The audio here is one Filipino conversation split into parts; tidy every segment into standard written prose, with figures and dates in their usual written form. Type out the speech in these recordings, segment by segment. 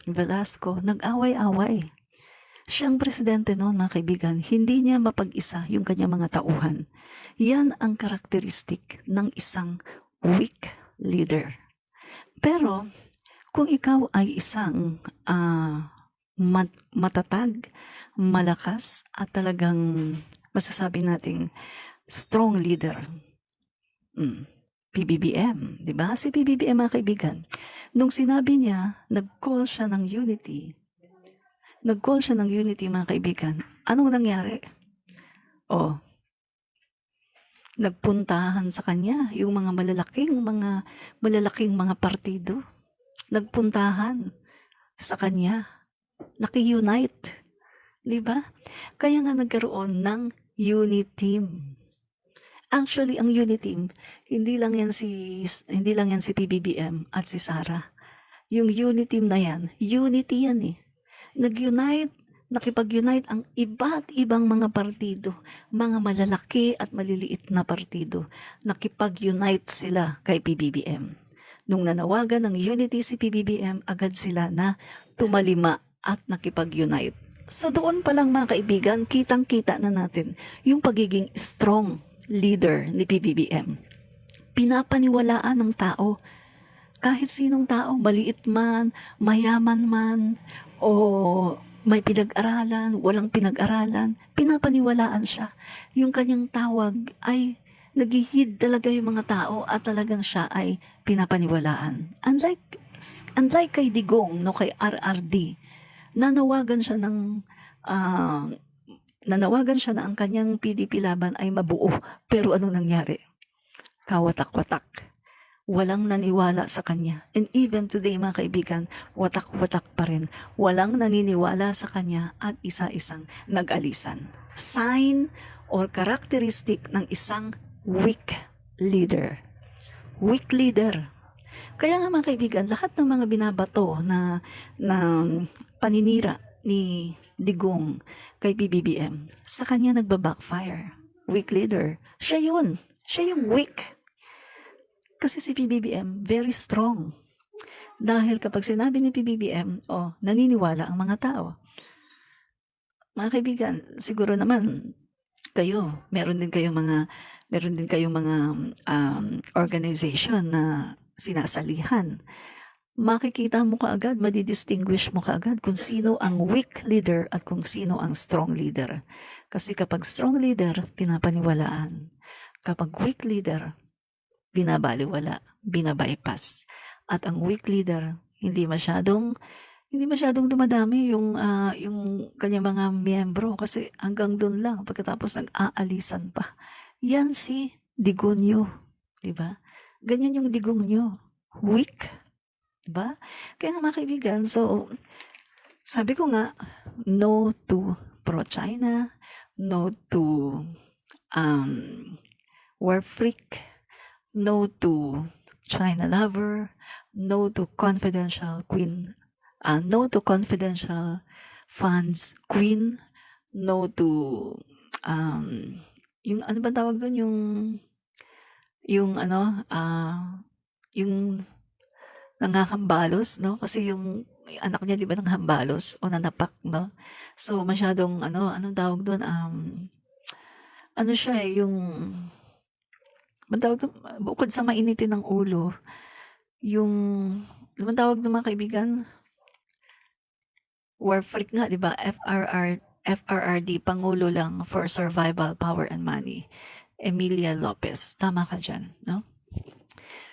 Velasco, nag-away-away. Siyang presidente noon, mga kaibigan, hindi niya mapag-isa yung kanyang mga tauhan. Yan ang karakteristik ng isang weak leader. Pero, kung ikaw ay isang matatag, malakas, at talagang masasabi nating strong leader, PBBM, di ba? Si PBBM, mga kaibigan, nung sinabi niya, nag-call siya ng unity, mga kaibigan, anong nangyari? Nagpuntahan sa kanya yung mga malalaking mga partido. Nagpuntahan sa kanya. Naki-unite. Di ba? Kaya nga nagkaroon ng unity team. Actually, ang unity team, hindi lang yan si PBBM at si Sara. Yung unity team na yan, unity yan eh. Nakipag-unite ang iba't ibang mga partido, mga malalaki at maliliit na partido. Nakipag-unite sila kay PBBM. Nung nanawagan ng unity si PBBM, agad sila na tumalima at nakipag-unite. So doon pa lang, mga kaibigan, kitang-kita na natin yung pagiging strong leader ni PBBM. Pinapaniwalaan ng tao, kahit sinong tao, maliit man, mayaman man, o may pinag-aralan, walang pinag-aralan, pinapaniwalaan siya. Yung kanyang tawag ay naghihid talaga yung mga tao at talagang siya ay pinapaniwalaan. Unlike kay Digong, no, kay RRD, nanawagan siya na ang kanyang PDP laban ay mabuo. Pero ano nangyari? Kawatak-watak. Walang naniwala sa kanya. And even today, mga kaibigan, watak-watak pa rin. Walang naniniwala sa kanya at isa-isang nag-alisan. Sign or characteristic ng isang weak leader. Weak leader. Kaya nga, mga kaibigan, lahat ng mga binabato na paninira ni Digong kay PBBM, sa kanya nagbabackfire. Weak leader. Siya yun. Siya yung weak. Kasi si PBBM, very strong. Dahil kapag sinabi ni PBBM, naniniwala ang mga tao. Mga kaibigan, siguro naman, kayo, meron din kayong mga organization na sinasalihan. Makikita mo kaagad, madidistinguish mo kaagad kung sino ang weak leader at kung sino ang strong leader. Kasi kapag strong leader, pinapaniwalaan. Kapag weak leader, binabaliwala, binabypass. At ang weak leader, hindi masyadong dumadami yung kanyang mga miyembro kasi hanggang doon lang pagkatapos nag-aalisan pa. Yan si Digonyo, di ba? Ganyan yung Digonyo. Weak, di ba? Kaya nga, mga kaibigan, so sabi ko nga, no to pro-China, no to war freak, no to China lover, no to confidential queen, no to confidential funds queen, no to yung ano ba tawag doon, yung nangahambalos, no? Kasi yung anak niya, di ba, nanghambalos o nanapak, no? So masyadong anong tawag doon, siya yung bukod sa mainitin ng ulo, yung, ano tawag ng mga kaibigan? War freak nga, di ba? FRRD, Pangulo lang for Survival, Power and Money. Emilia Lopez. Tama ka dyan, no?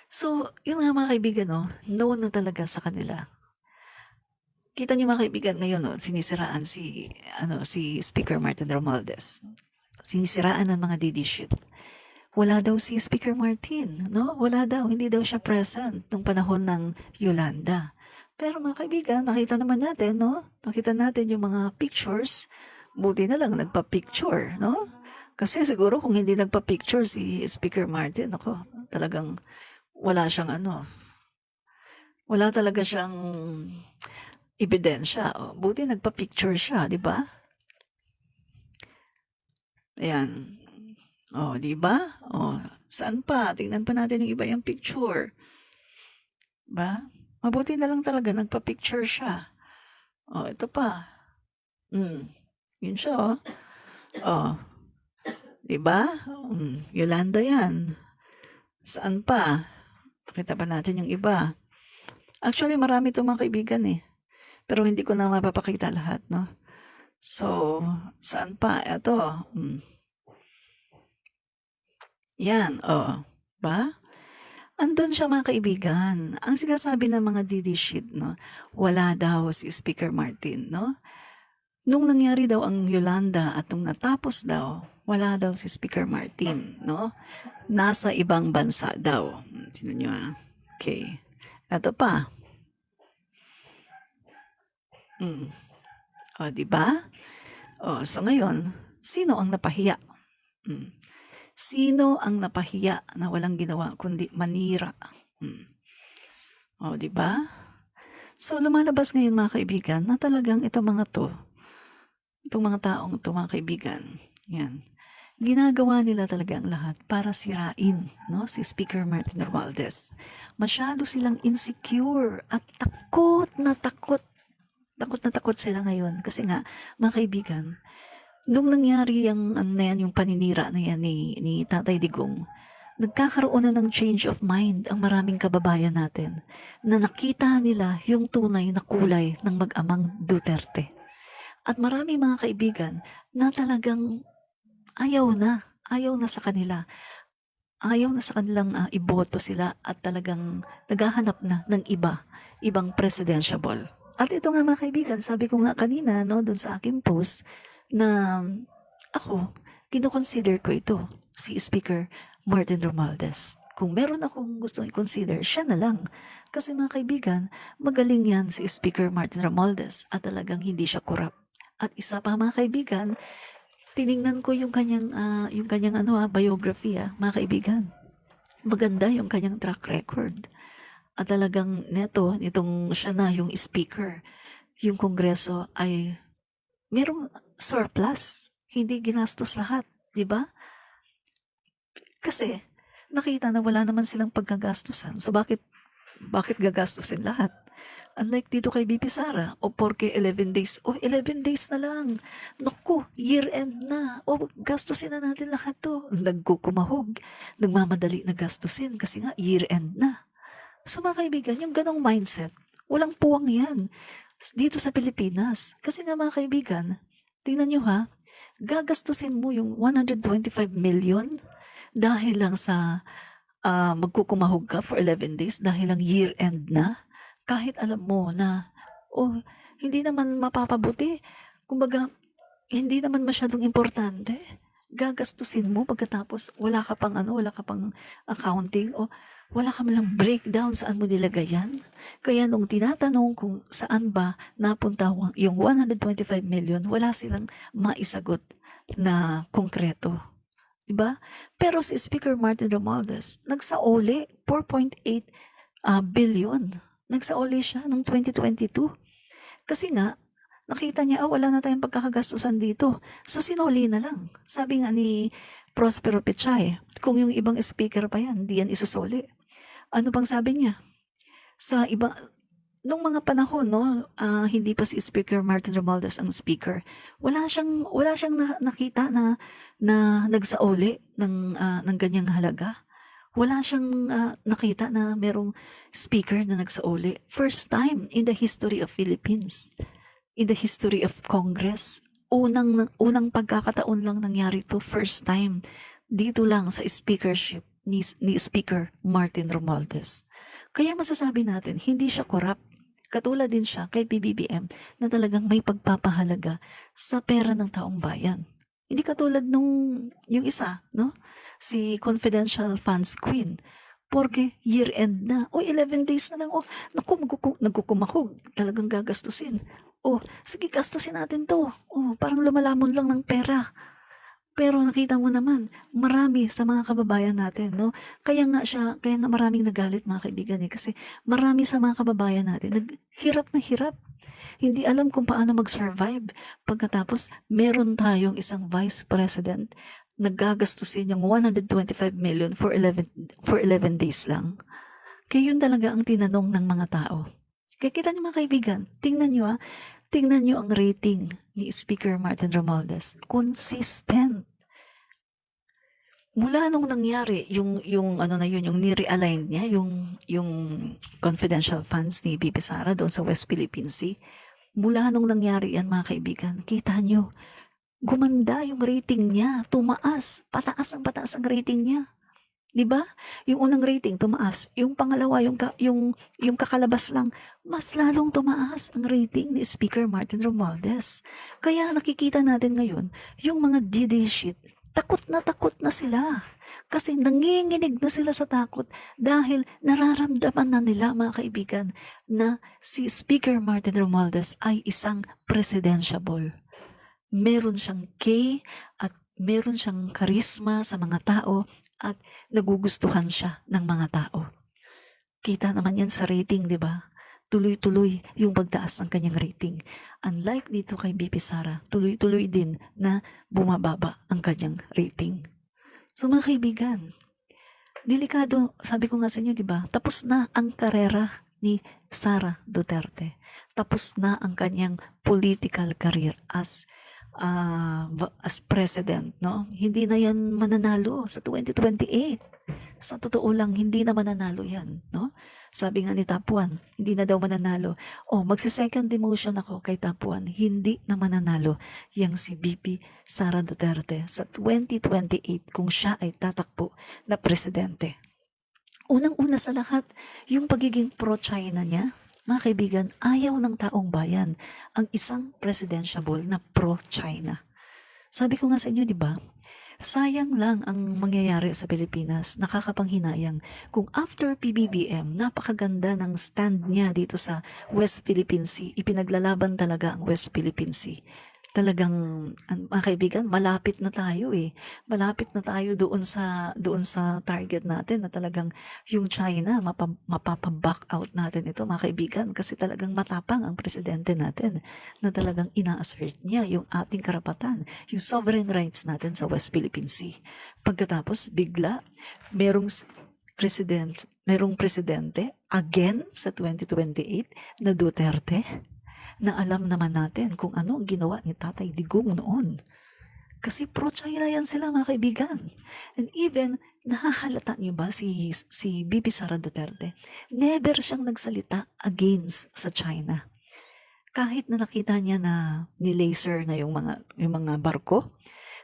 So, yun nga, mga kaibigan, no na talaga sa kanila. Kita niyo, mga kaibigan, ngayon, sinisiraan si Speaker Martin Romualdez. Sinisiraan ng mga leadership. Wala daw si Speaker Martin, no? Wala daw, hindi daw siya present nung panahon ng Yolanda. Pero mga kaibigan, nakita naman natin, no? Nakita natin yung mga pictures, buti na lang nagpa-picture, no? Kasi siguro kung hindi nagpa-picture si Speaker Martin, ako, talagang wala talaga siyang ebidensya. Buti nagpa-picture siya, di ba? Ayan. Di ba? Saan pa? Tingnan pa natin yung iba yung picture. Ba? Mabuti na lang talaga nagpa-picture siya. Oh, ito pa. Yun siya, oh. Oh, 'di ba? Yolanda 'yan. Saan pa? Pakita pa natin yung iba. Actually, marami 'tong mga kaibigan, eh. Pero hindi ko na mapapakita lahat, no? So, saan pa? Ito. Yan, oh. Ba? Andun siya mga kaibigan. Ang sinasabi ng mga DD sheet, no? Wala daw si Speaker Martin, no? Nung nangyari daw ang Yolanda at nung natapos daw, wala daw si Speaker Martin, no? Nasa ibang bansa daw. Tingnan nyo, ah. Okay. Ito pa. O, di ba? O, so ngayon, sino ang napahiya? Sino ang napahiya na walang ginawa kundi manira? O, di ba? So, lumalabas ngayon mga kaibigan na talagang itong mga taong mga kaibigan, yan, ginagawa nila talaga ang lahat para sirain, no, si Speaker Martin Romualdez. Masyado silang insecure at takot na takot sila ngayon. Kasi nga, mga kaibigan, nung nangyari yung paninira na yan ni Tatay Digong, nagkakaroon na ng change of mind ang maraming kababayan natin na nakita nila yung tunay na kulay ng mag-amang Duterte. At marami mga kaibigan na talagang ayaw na sa kanila. Ayaw na sa kanilang iboto sila at talagang naghahanap na ng ibang presidentiable. At ito nga mga kaibigan, sabi ko nga kanina, no, doon sa aking post, na ako, kinoconsider ko ito, si Speaker Martin Romualdez. Kung meron akong gustong i-consider, siya na lang. Kasi mga kaibigan, magaling yan si Speaker Martin Romualdez at talagang hindi siya korap. At isa pa mga kaibigan, tiningnan ko yung kanyang biography, mga kaibigan. Maganda yung kanyang track record. At talagang nitong siya na yung speaker, yung kongreso ay merong surplus. Hindi ginastos lahat, di ba? Kasi nakita na wala naman silang pagkagastusan. So bakit gagastusin lahat? Unlike dito kay BP Sara, o porke 11 days, 11 days na lang. Naku, year-end na. Gastusin na natin lahat to. Nagkukumahog, nagmamadali na gastusin kasi nga year-end na. So mga kaibigan, yung ganong mindset, walang puwang yan dito sa Pilipinas. Kasi nga mga kaibigan, tingnan nyo ha, gagastusin mo yung 125 million dahil lang sa magkukumahog ka for 11 days dahil lang year-end na. Kahit alam mo na, hindi naman mapapabuti. Kumbaga, hindi naman masyadong importante. Gagastusin mo pagkatapos wala ka pang accounting o wala ka malang breakdown saan mo nilagay yan. Kaya nung tinatanong kung saan ba napunta yung 125 million, wala silang maisagot na konkreto. Diba? Pero si Speaker Martin Romualdez, nagsaoli 4.8 billion. Nagsaoli siya noong 2022. Kasi nga, nakita niya, wala na tayong pagkakagastusan dito. So, sinuli na lang. Sabi nga ni Prospero Pechay, kung yung ibang speaker pa yan, di yan isusuli. Ano pang sabi niya? Sa iba, nung mga panahon, no, hindi pa si Speaker Martin Romualdez ang speaker, wala siyang nakita na nagsaoli ng ganyang halaga. Wala siyang nakita na merong speaker na nagsauli. First time in the history of Philippines. In the history of Congress. Unang pagkakataon lang nangyari to, first time. Dito lang sa speakership ni Speaker Martin Romualdez. Kaya masasabi natin, hindi siya korap. Katulad din siya kay PBBM na talagang may pagpapahalaga sa pera ng taong bayan. Hindi katulad yung isa, no? Si Confidential Funds Queen. Porque year-end na. 11 days na lang. Naku, nagkukumahog. Talagang gagastusin. Sige, gastusin natin to. Parang lumalamon lang ng pera. Pero nakita mo naman, marami sa mga kababayan natin, no? Kaya nga maraming nagalit mga kaibigan kasi marami sa mga kababayan natin naghirap na hirap. Hindi alam kung paano mag-survive. Pagkatapos, meron tayong isang vice president na gagastusin yung 125 million for 11 days lang. Kaya yun talaga ang tinanong ng mga tao. Kaya kita niyo mga kaibigan, tingnan niyo ang rating ni Speaker Martin Romualdez. Consistent. Mula nung nangyari yung ano na yun, yung ni-realign niya, yung confidential funds ni BP Sara doon sa West Philippine Sea, mula nung nangyari yan mga kaibigan, kita nyo, gumanda yung rating niya, tumaas, pataas ang rating niya. 'Di ba? Yung unang rating tumaas, yung pangalawa yung kakalabas lang, mas lalong tumaas ang rating ni Speaker Martin Romualdez. Kaya nakikita natin ngayon, yung mga DD shit, takot na sila. Kasi nanginginig na sila sa takot dahil nararamdaman na nila mga kaibigan na si Speaker Martin Romualdez ay isang presidentiable. Meron siyang at meron siyang karisma sa mga tao at nagugustuhan siya ng mga tao. Kita naman yan sa rating, di ba? Tuloy-tuloy yung pagtaas ng kanyang rating. Unlike dito kay BP Sara, tuloy-tuloy din na bumababa ang kanyang rating. So mga kaibigan, delikado, sabi ko nga sa inyo, di ba? Tapos na ang karera ni Sara Duterte. Tapos na ang kanyang political career as president, no? Hindi na yan mananalo sa 2028. Sa totoo lang, hindi na mananalo yan, no? Sabi nga ni Tapuan, hindi na daw mananalo. Magsi-second demotion ako kay Tapuan, hindi na mananalo yang si BP Sara Duterte sa 2028 kung siya ay tatakbo na presidente. Unang-una sa lahat, yung pagiging pro-China niya, mga kaibigan, ayaw ng taong bayan ang isang presidentiable na pro-China. Sabi ko nga sa inyo, di ba? Sayang lang ang mangyayari sa Pilipinas, nakakapanghinayang kung after PBBM, napakaganda ng stand niya dito sa West Philippine Sea, ipinaglalaban talaga ang West Philippine Sea. Talagang, mga kaibigan, malapit na tayo eh. Malapit na tayo doon sa target natin na talagang yung China, mapapaback out natin ito, mga kaibigan, kasi talagang matapang ang presidente natin na talagang ina-assert niya yung ating karapatan, yung sovereign rights natin sa West Philippine Sea. Pagkatapos, bigla, merong presidente again sa 2028 na Duterte, na alam naman natin kung ano ang ginawa ni Tatay Digong noon. Kasi pro-China yan sila mga kaibigan. And even, nahahalata niyo ba si BP Sara Duterte? Never siyang nagsalita against sa China. Kahit na nakita niya na ni-laser na yung mga barko,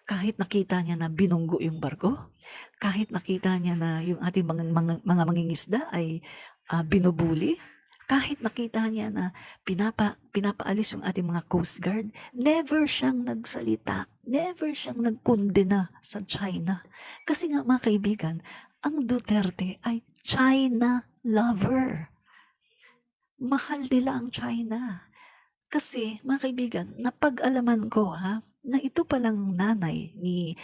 kahit nakita niya na binunggo yung barko, kahit nakita niya na yung ating mga mangingisda ay binubuli, kahit nakita niya na pinapaalis yung ating mga Coast Guard, never siyang nagsalita, never siyang nagkondena sa China. Kasi nga mga kaibigan, ang Duterte ay China lover. Mahal nila ang China. Kasi mga kaibigan, napag-alaman ko na ito palang nanay ni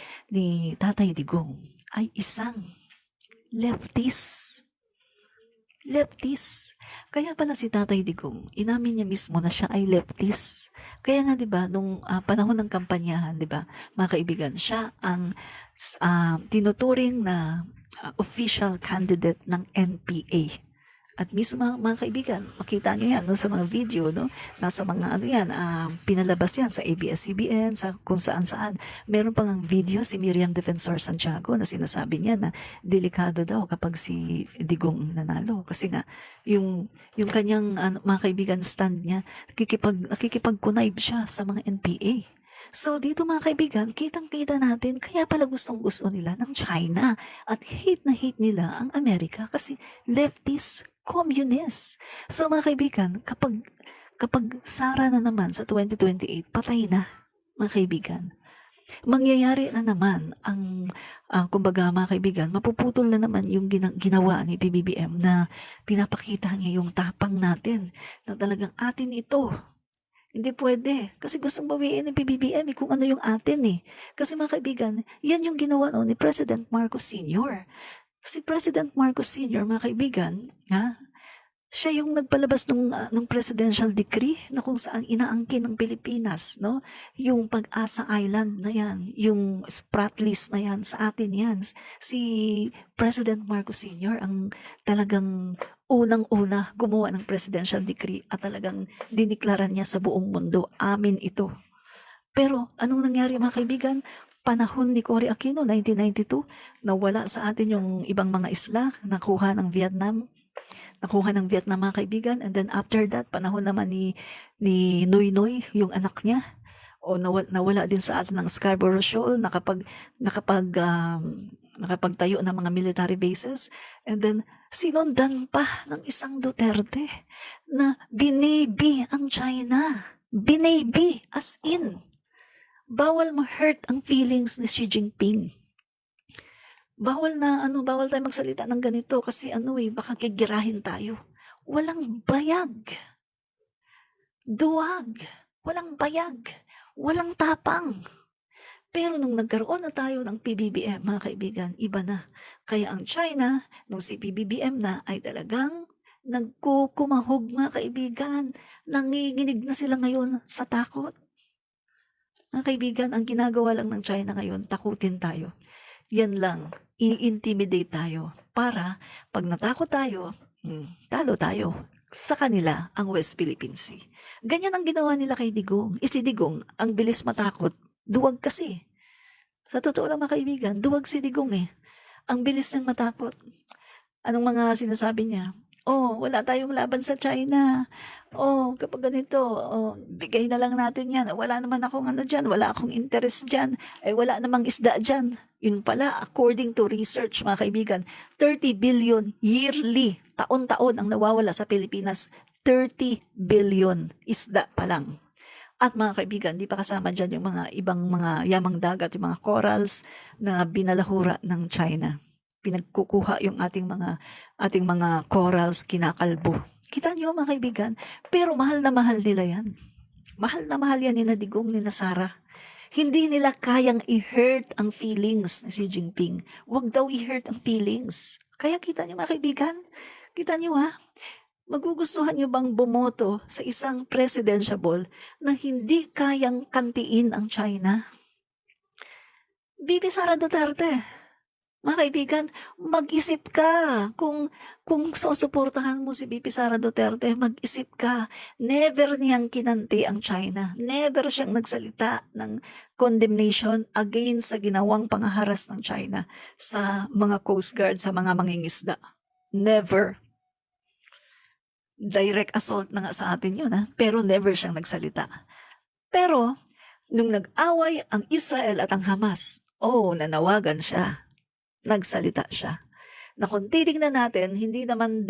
Tatay Digong ay isang leftist. Kaya pala si Tatay Digong, inamin niya mismo na siya ay leftist. Kaya nga 'di ba nung panahon ng kampanyahan, 'di ba, mga kaibigan, siya ang tinuturing na official candidate ng NPA. At mismo mga kaibigan, makita nyo yan no, sa mga video, no? Nasa mga pinalabas yan sa ABS-CBN, sa kung saan-saan. Meron pang video si Miriam Defensor Santiago na sinasabi niya na delikado daw kapag si Digong nanalo. Kasi nga, yung kanyang mga kaibigan stand niya, nakikipag-connive siya sa mga NPA. So dito mga kaibigan, kitang-kita natin kaya pala gustong-gusto nila ng China at hate na hate nila ang Amerika kasi leftist, communist. So mga kaibigan, kapag Sara na naman sa 2028, patay na mga kaibigan. Mangyayari na naman ang kumbaga mga kaibigan, mapuputol na naman yung ginawa ni PBBM na pinapakita niya yung tapang natin na talagang atin ito. Hindi pwede. Kasi gustong bawiin ng PBBM kung ano yung atin eh. Kasi mga kaibigan, yan yung ginawa ni President Marcos Sr. Si President Marcos Sr., mga kaibigan, siya yung nagpalabas ng presidential decree na kung saan inaangkin ng Pilipinas, no? Yung Pag-asa Island na yan, yung Spratlys na yan, sa atin yan. Si President Marcos Sr. ang talagang unang-una gumawa ng presidential decree at talagang diniklara niya sa buong mundo, amin ito. Pero anong nangyari mga kaibigan? Panahon ni Cory Aquino, 1992, nawala sa atin yung ibang mga isla, nakuha ng Vietnam mga kaibigan, and then after that, panahon naman ni Noy Noy, yung anak niya, o nawala din sa atin ng Scarborough Shoal, nakapagtayo ng mga military bases, and then sinundan pa ng isang Duterte na binibi ang China. Binibi, as in. Bawal ma-hurt ang feelings ni Xi Jinping. Bawal tayo magsalita ng ganito kasi baka gigirahin tayo. Walang bayag. Duwag. Walang bayag. Walang tapang. Pero nung nagkaroon na tayo ng PBBM, mga kaibigan, iba na. Kaya ang China, nung si PBBM na, ay talagang nagkukumahog, mga kaibigan. Nanginginig na sila ngayon sa takot. Mga kaibigan, ang ginagawa lang ng China ngayon, takutin tayo. Yan lang, i-intimidate tayo. Para pag natakot tayo, talo tayo. Sa kanila, ang West Philippine Sea. Ganyan ang ginawa nila kay Digong. Si Digong, ang bilis matakot. Duwag kasi. Sa totoo lang mga kaibigan, duwag si Digong eh. Ang bilis niyang matakot. Anong mga sinasabi niya? Oh, wala tayong laban sa China. Oh, kapag ganito, bigay na lang natin yan. Wala naman akong dyan, wala akong interest dyan. Ay wala namang isda dyan. Yun pala, according to research mga kaibigan, 30 billion yearly, taon-taon ang nawawala sa Pilipinas. 30 billion isda pa lang. At mga kaibigan, di pa kasama dyan yung mga ibang mga yamang dagat, yung mga corals na binalahura ng China. Pinagkukuha yung ating mga corals, kinakalbo. Kita niyo mga kaibigan, pero mahal na mahal nila yan. Mahal na mahal yan ni Digong, ni Sara. Hindi nila kayang i-hurt ang feelings ni Xi Jinping. Huwag daw i-hurt ang feelings. Kaya kita niyo mga kaibigan, kita niyo magugustuhan niyo bang bumoto sa isang presidentiable na hindi kayang kantiin ang China? Bibi Sara Duterte. Mga kaibigan, mag-isip ka. Kung susuportahan mo si BP Sara Duterte, mag-isip ka. Never niyang kinanti ang China. Never siyang nagsalita ng condemnation against sa ginawang pangaharas ng China sa mga Coast Guard, sa mga mangingisda. Never. Direct assault na nga sa atin yun, pero never siyang nagsalita. Pero, nung nag-away ang Israel at ang Hamas, nanawagan siya. Nagsalita siya. Na kung titignan natin, hindi naman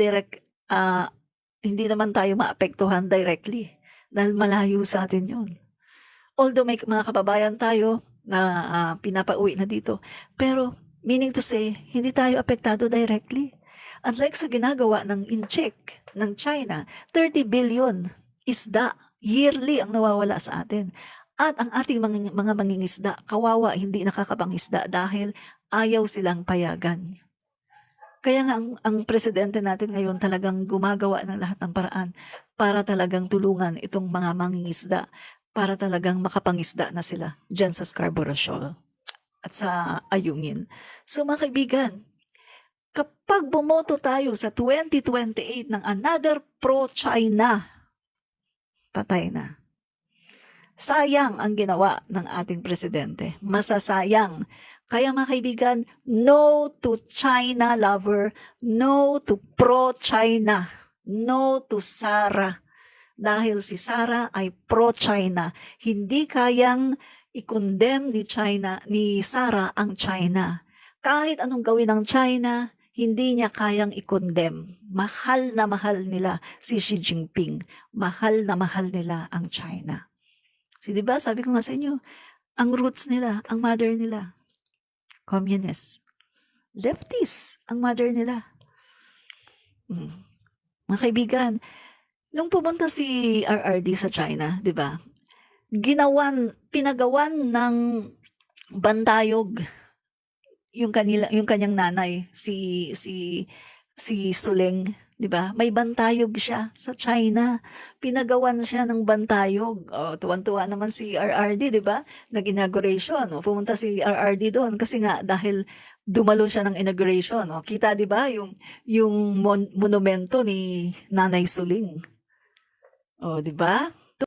tayo maapektuhan directly dahil malayo sa atin yun. Although may mga kababayan tayo na pinapauwi na dito, pero meaning to say, hindi tayo apektado directly. Unlike sa ginagawa ng in-check ng China, 30 billion isda yearly ang nawawala sa atin. At ang ating mga mangingisda, kawawa, hindi nakakapangisda dahil ayaw silang payagan. Kaya nga ang presidente natin ngayon talagang gumagawa ng lahat ng paraan para talagang tulungan itong mga mangingisda para talagang makapangisda na sila dyan sa Scarborough Shoal at sa Ayungin. So mga kaibigan, kapag bumoto tayo sa 2028 ng another pro-China, patay na. Sayang ang ginawa ng ating presidente. Masasayang. Kaya mga kaibigan, no to China lover, no to pro-China, no to Sara. Dahil si Sara ay pro-China. Hindi kayang i-condemn ni Sara ang China. Kahit anong gawin ng China, hindi niya kayang i-condemn. Mahal na mahal nila si Xi Jinping. Mahal na mahal nila ang China. Diba, sabi ko nga sa inyo, ang roots nila, ang mother nila, communist. Leftist, ang mother nila. Mga kaibigan, nung pumunta si RRD sa China, diba, pinagawan ng bantayog yung kanyang nanay, si Suleng, 'Di ba? May bantayog siya sa China. Pinagawan siya ng bantayog. Oh, tuwang-tuwa naman si RRD, 'di ba? Nag-inauguration. Oh, pumunta si RRD doon kasi nga dahil dumalo siya ng inauguration. Oh, kita 'di ba yung monumento ni Nanay Suling. Oh, 'di ba?